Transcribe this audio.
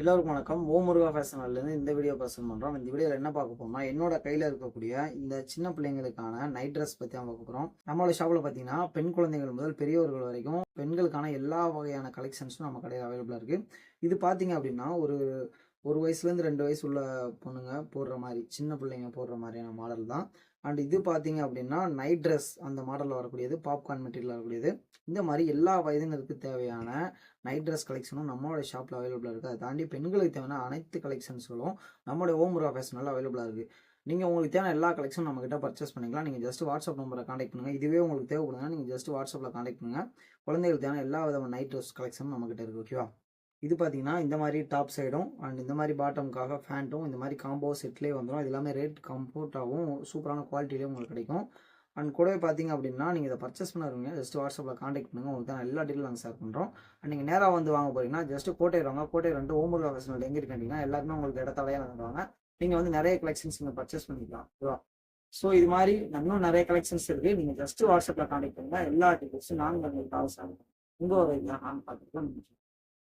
எல்லோருக்கும் வணக்கம். முருகா ஃபேஷன்லேருந்து இந்த வீடியோ ப்ரெசென்ட் பண்ணுறோம். இந்த வீடியோவில் என்ன பார்க்க போறோம்னா, என்னோட கையில் இருக்கக்கூடிய இந்த சின்ன பிள்ளைங்களுக்கான நைட் ட்ரெஸ் பற்றி தான் பார்க்க போகிறோம். நம்மளோட ஷாப்பில் பார்த்தீங்கன்னா, பெண் குழந்தைகள் முதல் பெரியவர்கள் வரைக்கும் பெண்களுக்கான எல்லா வகையான கலெக்ஷன்ஸும் நம்ம கடையில் அவைலபிளாக இருக்குது. இது பார்த்தீங்க அப்படின்னா, ஒரு ஒரு வயசுலேருந்து 2 வயசு உள்ள பொண்ணுங்க போடுற மாதிரி, சின்ன பிள்ளைங்க போடுற மாதிரியான மாடல் தான். அண்ட் இது பார்த்தீங்க அப்படின்னா, நைட் ட்ரெஸ் அந்த மாடலில் வரக்கூடியது, பாப்கார்ன் மெட்டீரியல் வரக்கூடியது. இந்த மாதிரி எல்லா வயதினருக்கு தேவையான நைட் ட்ரெஸ் கலெக்ஷனும் நம்மளோட ஷாப்பில் அவைலபிளாக இருக்குது. அதை தாண்டி பெண்களுக்கு தேவையான அனைத்து கலெக்ஷன்ஸ்களும் நம்மளுடைய முருகா ஃபேஷனில் அவைலபிளாக இருக்குது. நீங்கள் உங்களுக்கு தேவையான எல்லா கலெக்ஷனும் நம்மகிட்ட பர்ச்சேஸ் பண்ணிக்கலாம். நீங்கள் ஜஸ்ட் வாட்ஸ்அப் நம்பரை கான்டாக்ட் பண்ணுங்கள். இதுவே உங்களுக்கு தேவைப்படுதுன்னா நீங்கள் ஜஸ்ட் வாட்ஸ்அப்பில் கான்டாக்ட் பண்ணுங்கள். குழந்தைகளுக்கு தேவையான எல்லா விதமான நைட் ட்ரெஸ் கலெக்ஷனும் நம்மகிட்ட இருக்குது. ஓகேவா? இது பார்த்தீங்கன்னா இந்த மாதிரி டாப் சைடும் அண்ட் இந்த மாதிரி பாட்டமுக்காக ஃபேண்ட்டும் இந்த மாதிரி காம்போ செட்லேயே வந்துடும். இது எல்லாமே ரேட் கம்ஃபர்ட்டாகவும் சூப்பரான குவாலிட்டிலேயும் உங்களுக்கு கிடைக்கும். அண்ட் கூடவே பார்த்தீங்க அப்படின்னா நீங்கள் இதை பர்ச்சேஸ் பண்ணுறவங்க ஜஸ்ட் வாட்ஸ்அப்பில் கான்டாக்ட் பண்ணுங்கள். உங்களுக்கு தான் எல்லா டீட்டெயில் நாங்கள் ஷேர் பண்ணுறோம். அண்ட் நீங்கள் நேராக வந்து வாங்க போகிறீங்கன்னா ஜஸ்ட் கோட்டை வாங்க. கோட்டை 2 முருகா ஃபேஷன் எங்கே இருக்கீங்கன்னா எல்லாருமே உங்களுக்கு இடத்தலையாக வந்துடுவாங்க. நீங்கள் வந்து நிறைய கலெக்ஷன்ஸ் நீங்கள் பர்ச்சேஸ் பண்ணிக்கலாம். ஓகேவா? ஸோ இது மாதிரி இன்னும் நிறைய கலெக்ஷன்ஸ் இருக்குது. நீங்கள் ஜஸ்ட் வாட்ஸ்அப்பில் கான்டாக்ட் பண்ணுங்கள். எல்லா டீட்டெயில்ஸும் நாங்கள் உங்களுக்கு கால் சார் உங்கள் நான் பார்த்துக்கலாம்.